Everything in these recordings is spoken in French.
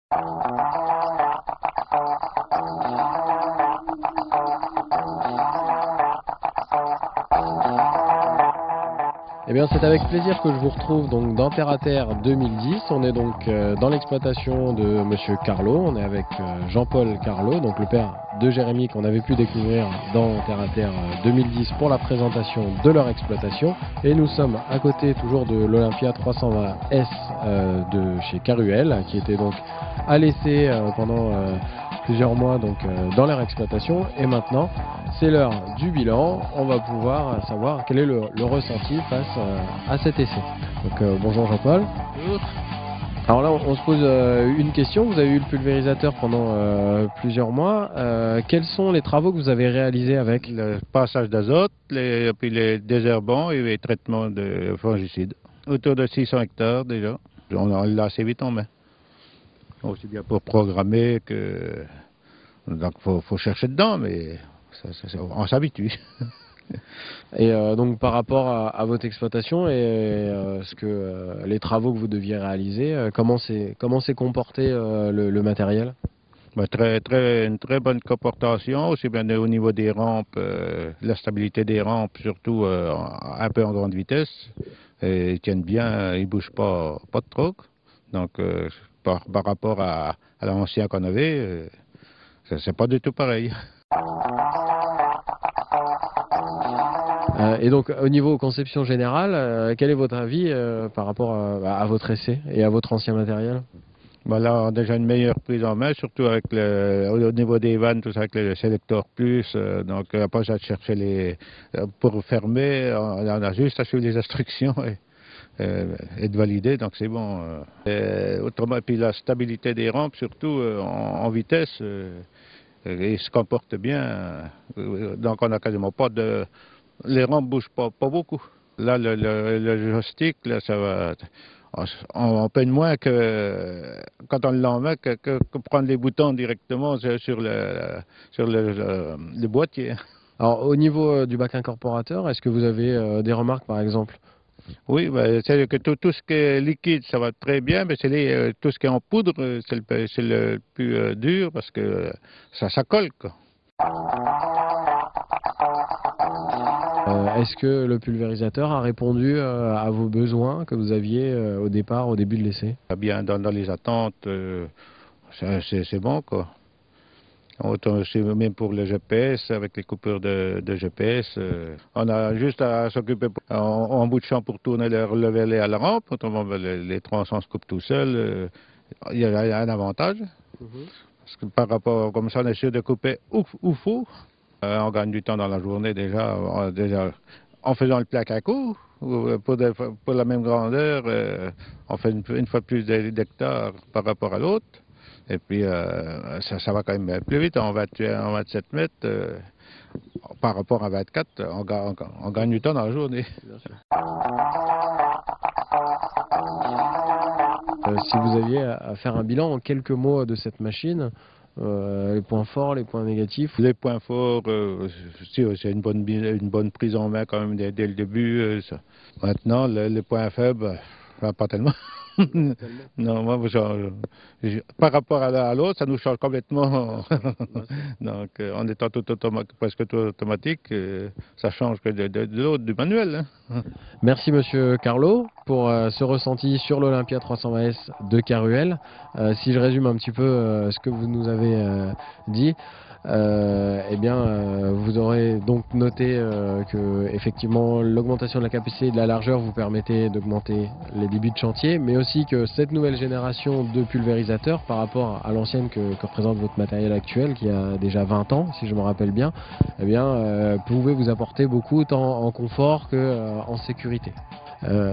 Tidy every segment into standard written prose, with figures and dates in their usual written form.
Eh bien, c'est avec plaisir que je vous retrouve donc dans Terre à Terre 2010. On est donc dans l'exploitation de Monsieur Carlo. On est avec Jean-Paul Carlo, donc le père de Jérémy qu'on avait pu découvrir dans Terre à Terre 2010 pour la présentation de leur exploitation. Et nous sommes à côté toujours de l'Olympia 320S de chez Caruel, qui était donc à l'essai pendant plusieurs mois donc dans leur exploitation. Et maintenant, c'est l'heure du bilan. On va pouvoir savoir quel est le ressenti face à cet essai. Donc bonjour Jean-Paul. Bonjour. Alors là, on se pose une question. Vous avez eu le pulvérisateur pendant plusieurs mois. Quels sont les travaux que vous avez réalisés avec? Le passage d'azote, puis les désherbants et les traitements de fongicides. Autour de 600 hectares déjà. On l'a assez vite en main. Aussi bien pour programmer que... Donc faut chercher dedans, mais on s'habitue. Et donc par rapport à votre exploitation et les travaux que vous deviez réaliser, comment s'est comporté le matériel? Bah, une très bonne comportation, aussi bien au niveau des rampes, la stabilité des rampes, surtout un peu en grande vitesse. Et ils tiennent bien, ils bougent pas de trop. Donc par rapport à l'ancien qu'on avait, c'est pas du tout pareil. Et donc au niveau conception générale, quel est votre avis par rapport à votre essai et à votre ancien matériel? Bah là, on a déjà une meilleure prise en main, surtout avec au niveau des vannes, tout ça avec le Selector Plus. Donc, on n'a pas besoin de chercher pour fermer, on a juste à suivre les instructions et de valider, donc c'est bon. Autrement, puis la stabilité des rampes, surtout en vitesse, ils se comportent bien. Donc, on n'a quasiment pas de... Les rampes ne bougent pas beaucoup. Là, le joystick, là, ça va... On peine moins que quand on l'enmet que prendre les boutons directement sur le boîtier. Alors au niveau du bac incorporateur, est-ce que vous avez des remarques par exemple? Oui, ben, c'est que tout ce qui est liquide, ça va très bien, mais tout ce qui est en poudre, c'est le plus dur parce que ça colle, quoi. Est-ce que le pulvérisateur a répondu à vos besoins que vous aviez au début de l'essai? Bien dans les attentes, c'est bon, quoi. C'est même pour le GPS, avec les coupures de GPS, on a juste à s'occuper en bout de champ pour tourner le relevé à la rampe. Autrement, les tronçons se coupent tout seuls. Il y a un avantage. Parce que par rapport, comme ça, on est sûr de couper où faut. On gagne du temps dans la journée déjà en faisant le plaque à coup. Pour la même grandeur, on fait une fois plus d'hectares par rapport à l'autre. Et puis, ça va quand même plus vite. En 27 mètres, par rapport à 24, on gagne du temps dans la journée. Si vous aviez à faire un bilan en quelques mots de cette machine, les points forts, les points négatifs? Les points forts, c'est une bonne prise en main quand même dès le début. Maintenant, les points faibles, pas tellement. Non, moi, par rapport à l'autre, ça nous change complètement. Donc, en étant presque tout automatique, ça change que de l'autre, du manuel. Hein. Merci Monsieur Carlo pour ce ressenti sur l'Olympia 320S de Caruel. Si je résume un petit peu ce que vous nous avez dit, eh bien, vous aurez donc noté que effectivement l'augmentation de la capacité et de la largeur vous permettait d'augmenter les débits de chantier, mais aussi que cette nouvelle génération de pulvérisateurs par rapport à l'ancienne que représente votre matériel actuel qui a déjà 20 ans, si je me rappelle bien, eh bien, pouvait vous apporter beaucoup tant en confort que en sécurité.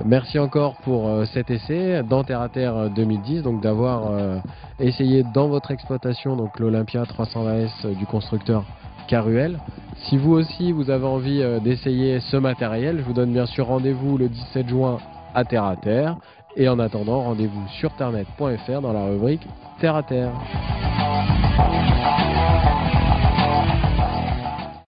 Merci encore pour cet essai dans Terre à Terre 2010, donc d'avoir essayé dans votre exploitation donc l'Olympia 320S du constructeur Caruel. Si vous aussi vous avez envie d'essayer ce matériel, je vous donne bien sûr rendez-vous le 17 juin à Terre. Et en attendant, rendez-vous sur ternet.fr dans la rubrique Terre à Terre.